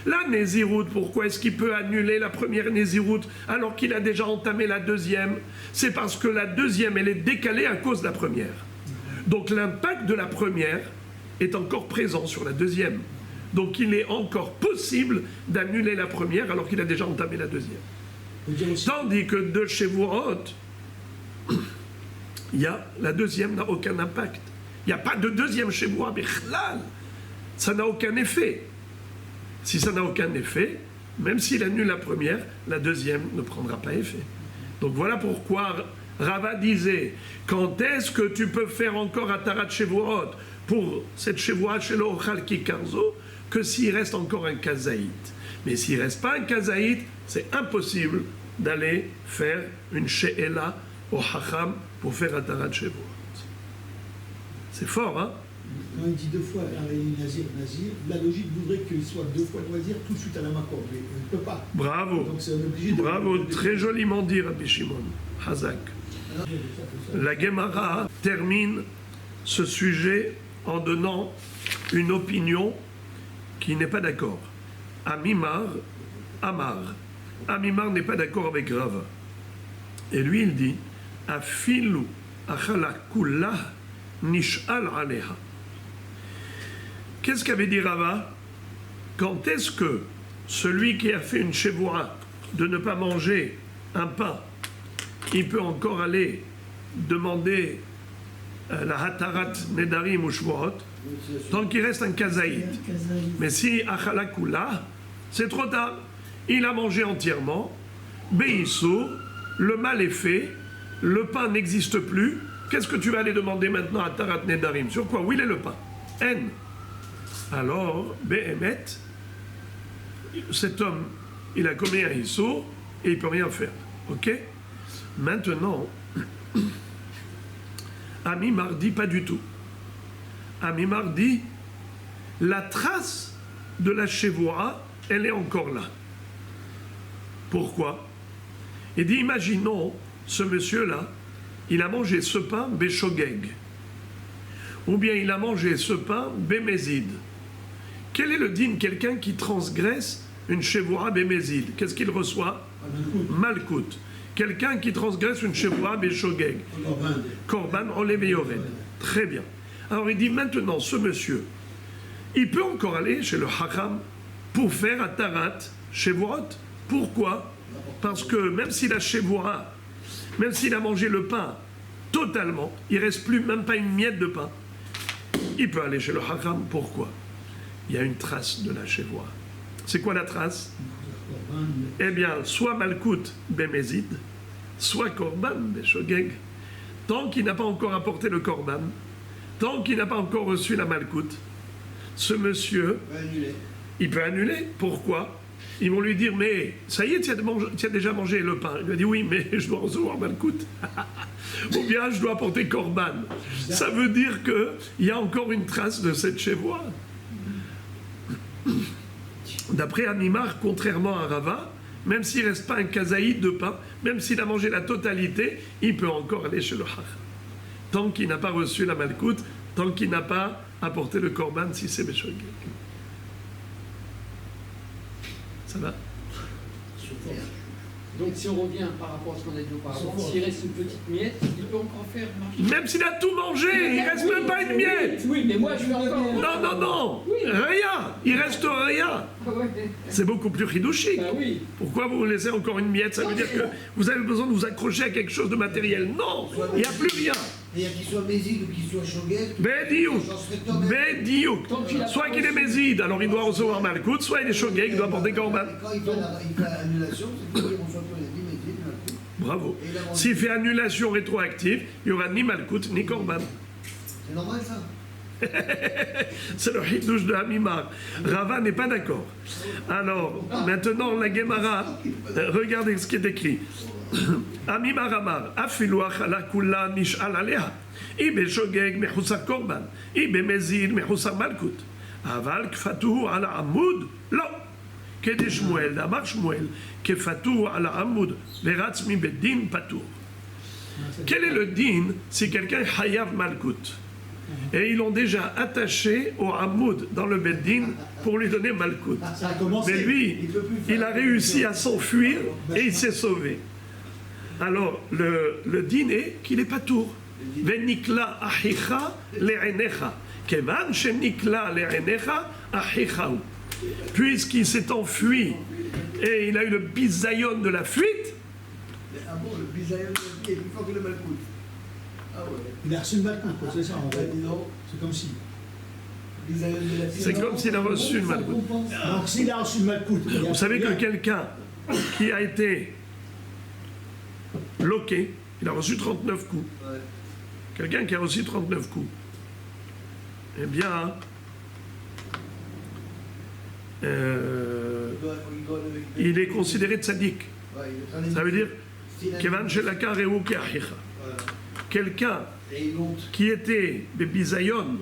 La Nézirut, pourquoi est-ce qu'il peut annuler la première Nézirut alors qu'il a déjà entamé la deuxième? C'est parce que la deuxième, elle est décalée à cause de la première. Donc l'impact de la première est encore présent sur la deuxième. Donc il est encore possible d'annuler la première alors qu'il a déjà entamé la deuxième. On peut dire aussi- Tandis que de Shevuot, la deuxième n'a aucun impact. Il n'y a pas de deuxième Shevuot, Bichlal. Ça n'a aucun effet. Si ça n'a aucun effet, même s'il annule la première, la deuxième ne prendra pas effet. Donc voilà pourquoi Rava disait, quand est-ce que tu peux faire encore Atarat Shevuot pour cette Shevuot Shelo Ochal Kikarzo, que s'il reste encore un kazaït. Mais s'il ne reste pas un kazaït, c'est impossible d'aller faire une She'ela au Hacham pour faire Atarat Shevuot. C'est fort, hein? Quand il dit deux fois Nazir, la logique voudrait qu'il soit deux fois Nazir tout de suite à la Makor, mais on ne peut pas. Bravo. Donc c'est obligé de... Bravo, très joliment dit Rabbi Shimon. Hazak. La Gemara termine ce sujet en donnant une opinion qui n'est pas d'accord. Amimar n'est pas d'accord avec Rava. Et lui, il dit Afilu achala kullah nish'al aleha. Qu'est-ce qu'avait dit Rava? Quand est-ce que celui qui a fait une chevoura de ne pas manger un pain, il peut encore aller demander la hatarat nedarim ou shvuot, tant qu'il reste un kazaït. Mais si achala kula, c'est trop tard. Il a mangé entièrement, beissour, le mal est fait, le pain n'existe plus. Qu'est-ce que tu vas aller demander maintenant à hatarat nedarim? Sur quoi? Où il est le pain? N. Alors, Behemet, cet homme, il a commis un issour et il ne peut rien faire. Ok? Maintenant, Amimar dit pas du tout. Amimar dit la trace de la chevoura, elle est encore là. Pourquoi? Il dit imaginons ce monsieur-là, il a mangé ce pain béchogeg, ou bien il a mangé ce pain bémézide. Quel est le din? Quelqu'un qui transgresse une chevoura bémézide, qu'est-ce qu'il reçoit? Malkout. Quelqu'un qui transgresse une chevoura béchogeg, korban olev et yored. Très bien. Alors il dit maintenant, ce monsieur, il peut encore aller chez le Hacham pour faire Atarat Shevuot. Pourquoi? Parce que même s'il a Shevuot, même s'il a mangé le pain totalement, il ne reste plus même pas une miette de pain, il peut aller chez le Hacham. Pourquoi? Il y a une trace de la Shevuot. C'est quoi la trace? Eh bien, soit Malkout Bémézid, soit Korban Béchogeg. Tant qu'il n'a pas encore apporté le Korban, tant qu'il n'a pas encore reçu la Malkout, ce monsieur, il peut annuler. Pourquoi? Ils vont lui dire, mais ça y est, tu as déjà mangé le pain. Il lui a dit, oui, mais je dois recevoir Malkout. Ou bien je dois apporter Korban. Ça veut dire qu'il y a encore une trace de cette chevoie. D'après Amimar, contrairement à Rava, même s'il ne reste pas un kazaïd de pain, même s'il a mangé la totalité, il peut encore aller chez le Hacham. Tant qu'il n'a pas reçu la Malkout, tant qu'il n'a pas apporté le Korban, si c'est Béchogeg. Ça va? Donc si on revient par rapport à ce qu'on a dit auparavant, s'il reste une petite miette, il peut encore faire marcher. Même s'il a tout mangé, il ne reste même pas une miette. Oui, mais moi je vais encore. Non, Oui. rien, il reste rien. Ah ouais. C'est beaucoup plus chidouchique. Bah oui. Pourquoi vous laissez encore une miette? Ça veut dire que vous avez besoin de vous accrocher à quelque chose de matériel. Non, il n'y a plus rien. Et qu'il soit Mézid ou qu'il soit Shogeg, Bédiouk. Bédiouk. Soit qu'il est Mézid, alors il doit recevoir Malkout, soit il est Shogeg, il doit apporter Korban. Quand il fait annulation, c'est qu'il reçoit tous les 10 Mézid, Malkout. Bravo. S'il fait annulation rétroactive, il n'y aura ni Malkout ni Korban. C'est normal ça? C'est le hidouche de Hamimar. Rava n'est pas d'accord. Alors, maintenant, la Gemara, regardez ce qui est écrit. Hamimar Amar, Afilu achala kula nish'al aleha. Ibe shogeg mechusar korban. Ibe mezid mechusar malkut. Aval kfatuhu ala amud. Lo. Kede Shmuel, Amar Shmuel, kfatuhu ala amud. Veratz mi bedin patour. Quel est le din si quelqu'un hayav malkut? Et ils l'ont déjà attaché au Hamoud dans le Beddin pour lui donner Malkout. Ça a commencé. Mais lui, il a réussi à s'enfuir et il s'est sauvé. Alors, le din est qu'il n'est pas tour. Venikla achicha le'enecha. Kevan shenikla le'enecha achichahu. Puisqu'il s'est enfui et il a eu le bisayon de la fuite, Ah bon, le bisayon de la vie est plus fort que le malcoute. Ah ouais. Il a reçu le malcoute, quoi, c'est ça en fait. Dis donc, C'est comme si. bisayon de la vie. c'est comme s'il a reçu le malcoute. Donc s'il a reçu le malcoute. Vous savez que quelqu'un qui a été loqué, il a reçu 39 coups. Ouais. Quelqu'un qui a reçu 39 coups, eh bien, il est considéré tzaddik. Ouais, il est en train de- Ça veut dire S'il a- Kevan shelaka reu ke'achicha. Voilà. Quelqu'un Et il monte. qui était bisayon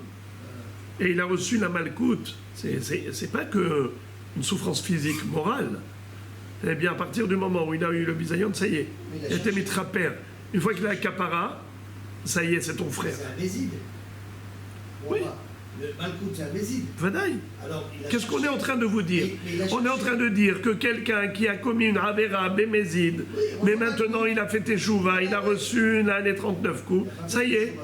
et il a reçu la malcoute, c'est pas que une souffrance physique, morale. Eh bien, à partir du moment où il a eu le bisayon, ça y est, Mais il a il a été cherché. mitraper. Une fois qu'il a la capara, ça y est, c'est ton frère. C'est un méside. Oui. Voilà. Le malcoute, c'est un méside. Vadaï. Alors, il a Qu'est-ce qu'on est cherché. en train de vous dire? Mais il a On est en cherché. train de dire que quelqu'un qui a commis une avera bémézide, mais maintenant il a fait teshuva, il a reçu les 39 coups, ça y est.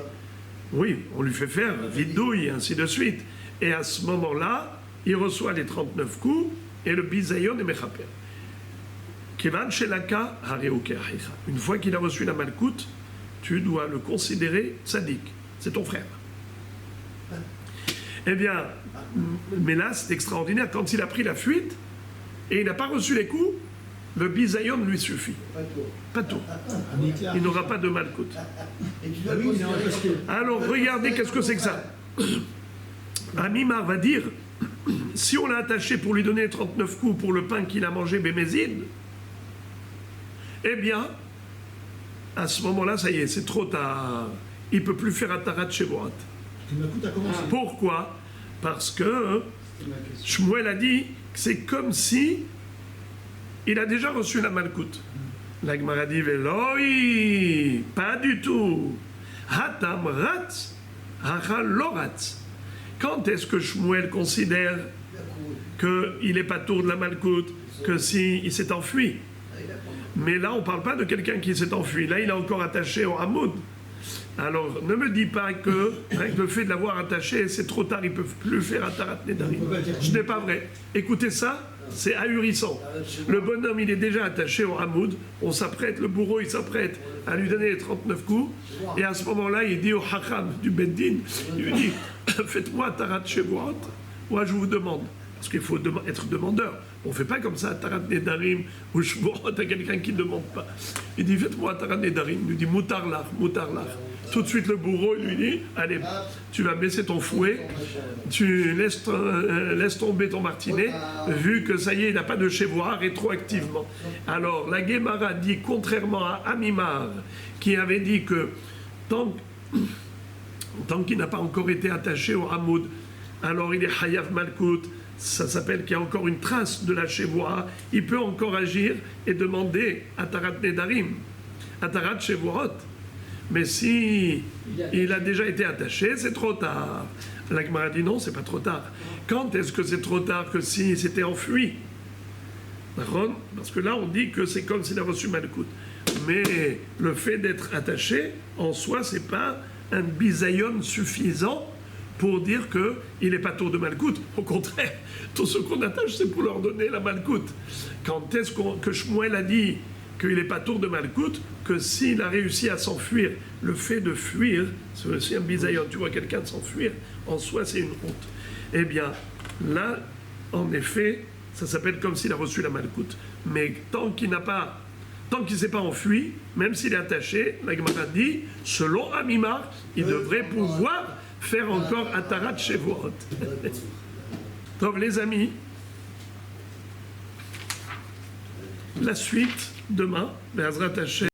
Oui, on lui fait faire vidouille, et ainsi de suite. Et à ce moment-là, il reçoit les 39 coups et le bisayon est mechaper. Kevan shelaka hareu ke'achicha. Une fois qu'il a reçu la malcoute, tu dois le considérer tzaddik. C'est ton frère. Eh bien, mais là, c'est extraordinaire. Quand il a pris la fuite et il n'a pas reçu les coups, le bisayon lui suffit. Pas tout. Pas tout. Un éclat. Il n'aura pas de malcoute. Et tu Ah dois oui, non, considérer- parce que. Alors, regardez, qu'est-ce que c'est que ça? Amimar va dire, si on l'a attaché pour lui donner les 39 coups pour le pain qu'il a mangé bémézide, eh bien, à ce moment-là, ça y est, c'est trop tard. Il ne peut plus faire Atarat Shevuot. Le malcoute a commencé. Pourquoi? Parce que Shmuel a dit que c'est comme si il a déjà reçu la malcoute. La Gemara dit Veloi, pas du tout. Hatam ratz, hachal lo ratz. Quand est-ce que Shmuel considère qu'il n'est pas tour de la malcoute, que s'il s'est enfui? Mais là, on ne parle pas de quelqu'un qui s'est enfui. Là, il est encore attaché au hamoud. Alors, ne me dis pas que avec le fait de l'avoir attaché, c'est trop tard, ils ne peuvent plus faire Atarat Nedarim. On peut pas dire- Ce n'est pas vrai. Écoutez ça, c'est ahurissant. Le bonhomme, il est déjà attaché au hamoud. On s'apprête, le bourreau, il s'apprête à lui donner les 39 coups. Et à ce moment-là, il dit au hacham du Beddin, il lui dit, faites-moi Atarat Shevuot. Moi, je vous demande. Parce qu'il faut être demandeur. On ne fait pas comme ça, Atarat Nedarim ou Shevuot à quelqu'un qui ne demande pas. Il dit, faites-moi Atarat Nedarim. Il lui dit, Moutarlar, Moutarlar. Tout de suite, le bourreau, il lui dit, allez, tu vas baisser ton fouet, tu laisses tomber ton martinet, vu que ça y est, il n'a pas de Shevuah rétroactivement. Alors, la Guémara dit, contrairement à Amimar, qui avait dit que tant qu'il n'a pas encore été attaché au hamoud, alors il est Hayav Malkout, ça s'appelle qu'il y a encore une trace de la Shevuah, il peut encore agir et demander Atarat Nedarim, Atarat Shevuot. Mais si il a déjà été attaché, c'est trop tard. La Gemara dit non, c'est pas trop tard. Quand est-ce que c'est trop tard que s'il s'était enfui? Parce que là, on dit que c'est comme s'il a reçu Malkout. Mais le fait d'être attaché, en soi, c'est pas un bisayon suffisant pour dire qu'il n'est pas tour de Malkout. Au contraire, tout ce qu'on attache, c'est pour leur donner la Malkout. Quand est-ce que Shmuel a dit qu'il n'est pas tour de Malkout, que s'il a réussi à s'enfuir, le fait de fuir, c'est aussi un bisayon, tu vois quelqu'un s'enfuir, en soi c'est une honte. Eh bien, là, en effet, ça s'appelle comme s'il a reçu la Malkout. Mais tant qu'il ne s'est pas enfui, même s'il est attaché, la Gemara dit, selon Amimar, il devrait pouvoir faire encore Atarat Shevuot. Donc les amis, la suite, demain, Be'ezrat Hashem.